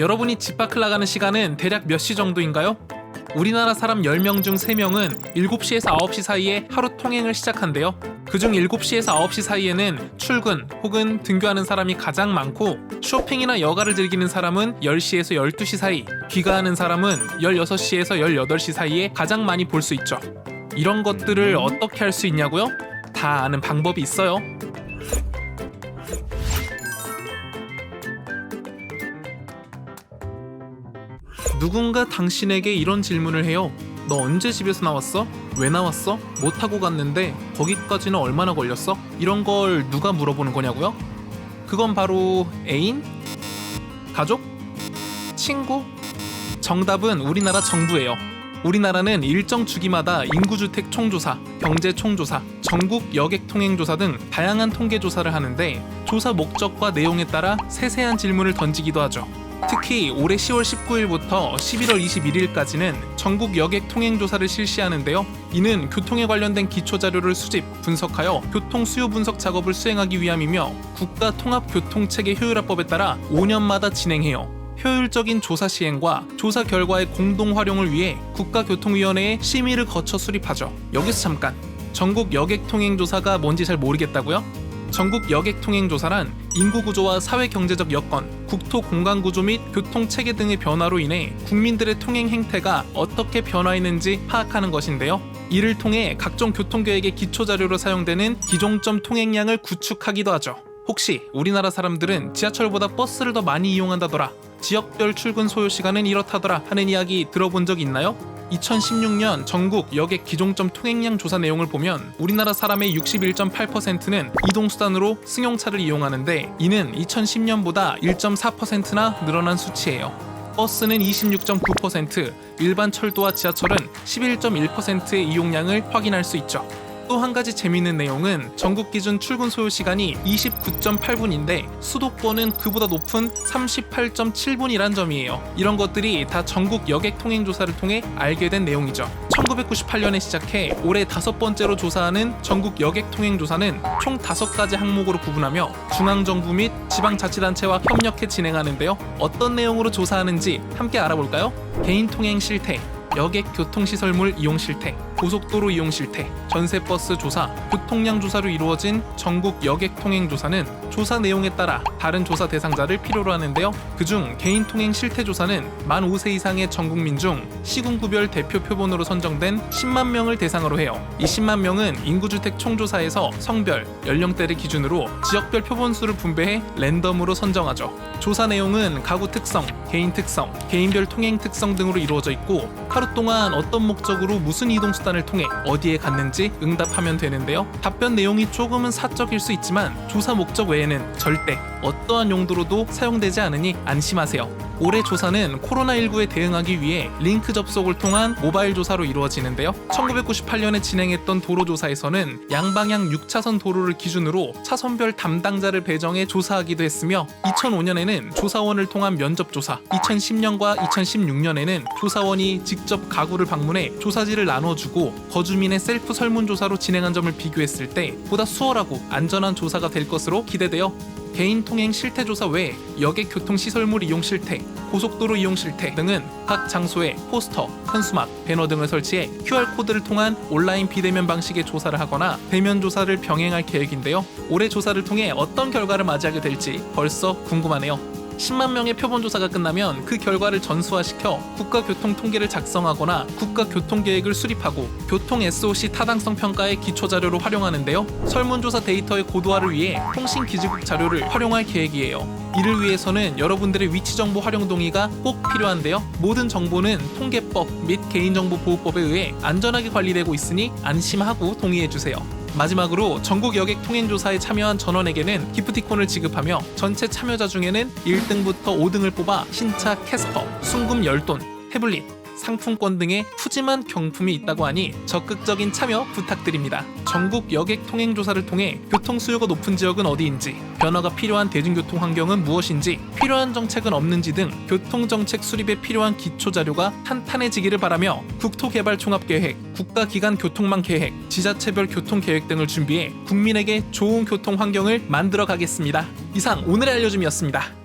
여러분이 집 밖을 나가는 시간은 대략 몇 시 정도인가요? 우리나라 사람 10명 중 3명은 7시에서 9시 사이에 하루 통행을 시작한대요. 그중 7시에서 9시 사이에는 출근 혹은 등교하는 사람이 가장 많고, 쇼핑이나 여가를 즐기는 사람은 10시에서 12시 사이, 귀가하는 사람은 16시에서 18시 사이에 가장 많이 볼 수 있죠. 이런 것들을 어떻게 할 수 있냐고요? 다 아는 방법이 있어요. 누군가 당신에게 이런 질문을 해요. 너 언제 집에서 나왔어? 왜 나왔어? 뭐 타고 갔는데 거기까지는 얼마나 걸렸어? 이런 걸 누가 물어보는 거냐고요? 그건 바로 애인? 가족? 친구? 정답은 우리나라 정부예요. 우리나라는 일정 주기마다 인구주택 총조사, 경제 총조사, 전국 여객 통행조사 등 다양한 통계 조사를 하는데, 조사 목적과 내용에 따라 세세한 질문을 던지기도 하죠. 특히 올해 10월 19일부터 11월 21일까지는 전국 여객 통행조사를 실시하는데요. 이는 교통에 관련된 기초자료를 수집, 분석하여 교통 수요 분석 작업을 수행하기 위함이며, 국가통합교통체계 효율화법에 따라 5년마다 진행해요. 효율적인 조사 시행과 조사 결과의 공동 활용을 위해 국가교통위원회의 심의를 거쳐 수립하죠. 여기서 잠깐, 전국 여객 통행조사가 뭔지 잘 모르겠다고요? 전국 여객 통행조사란 인구구조와 사회경제적 여건, 국토 공간구조 및 교통체계 등의 변화로 인해 국민들의 통행 행태가 어떻게 변화했는지 파악하는 것인데요. 이를 통해 각종 교통계획의 기초자료로 사용되는 기종점 통행량을 구축하기도 하죠. 혹시 우리나라 사람들은 지하철보다 버스를 더 많이 이용한다더라, 지역별 출근 소요시간은 이렇다더라 하는 이야기 들어본 적 있나요? 2016년 전국 여객 기종점 통행량 조사 내용을 보면 우리나라 사람의 61.8%는 이동수단으로 승용차를 이용하는데, 이는 2010년보다 1.4%나 늘어난 수치예요. 버스는 26.9%, 일반 철도와 지하철은 11.1%의 이용량을 확인할 수 있죠. 또 한 가지 재미있는 내용은 전국 기준 출근 소요 시간이 29.8분인데 수도권은 그보다 높은 38.7분이란 점이에요. 이런 것들이 다 전국 여객 통행 조사를 통해 알게 된 내용이죠. 1998년에 시작해 올해 5번째로 조사하는 전국 여객 통행 조사는 총 5가지 항목으로 구분하며 중앙정부 및 지방자치단체와 협력해 진행하는데요. 어떤 내용으로 조사하는지 함께 알아볼까요? 개인 통행 실태, 여객 교통시설물 이용 실태, 고속도로 이용 실태, 전세버스 조사, 교통량 조사로 이루어진 전국 여객 통행 조사는 조사 내용에 따라 다른 조사 대상자를 필요로 하는데요. 그중 개인 통행 실태 조사는 만 5세 이상의 전국민 중 시군구별 대표 표본으로 선정된 10만 명을 대상으로 해요. 이 10만 명은 인구주택 총조사에서 성별, 연령대를 기준으로 지역별 표본수를 분배해 랜덤으로 선정하죠. 조사 내용은 가구 특성, 개인 특성, 개인별 통행 특성 등으로 이루어져 있고, 하루 동안 어떤 목적으로 무슨 이동수단을 통해 어디에 갔는지 응답하면 되는데요. 답변 내용이 조금은 사적일 수 있지만 조사 목적 외에는 절대 어떠한 용도로도 사용되지 않으니 안심하세요. 올해 조사는 코로나19에 대응하기 위해 링크 접속을 통한 모바일 조사로 이루어지는데요. 1998년에 진행했던 도로조사에서는 양방향 6차선 도로를 기준으로 차선별 담당자를 배정해 조사하기도 했으며, 2005년에는 조사원을 통한 면접조사, 2010년과 2016년에는 조사원이 직접 가구를 방문해 조사지를 나눠주고 거주민의 셀프 설문조사로 진행한 점을 비교했을 때 보다 수월하고 안전한 조사가 될 것으로 기대되어, 개인 통행 실태 조사 외에 여객 교통 시설물 이용 실태, 고속도로 이용 실태 등은 각 장소에 포스터, 현수막, 배너 등을 설치해 QR코드를 통한 온라인 비대면 방식의 조사를 하거나 대면 조사를 병행할 계획인데요. 올해 조사를 통해 어떤 결과를 맞이하게 될지 벌써 궁금하네요. 10만 명의 표본 조사가 끝나면 그 결과를 전수화시켜 국가교통통계를 작성하거나 국가교통계획을 수립하고 교통 SOC 타당성 평가의 기초자료로 활용하는데요. 설문조사 데이터의 고도화를 위해 통신기지국 자료를 활용할 계획이에요. 이를 위해서는 여러분들의 위치정보 활용 동의가 꼭 필요한데요. 모든 정보는 통계법 및 개인정보보호법에 의해 안전하게 관리되고 있으니 안심하고 동의해주세요. 마지막으로 전국 여객 통행조사에 참여한 전원에게는 기프티콘을 지급하며, 전체 참여자 중에는 1등부터 5등을 뽑아 신차 캐스퍼, 순금 10돈, 태블릿, 상품권 등의 푸짐한 경품이 있다고 하니 적극적인 참여 부탁드립니다. 전국 여객 통행 조사를 통해 교통 수요가 높은 지역은 어디인지, 변화가 필요한 대중교통 환경은 무엇인지, 필요한 정책은 없는지 등 교통정책 수립에 필요한 기초자료가 탄탄해지기를 바라며, 국토개발종합계획, 국가기관 교통망 계획, 지자체별 교통계획 등을 준비해 국민에게 좋은 교통 환경을 만들어 가겠습니다. 이상 오늘의 알려줌이었습니다.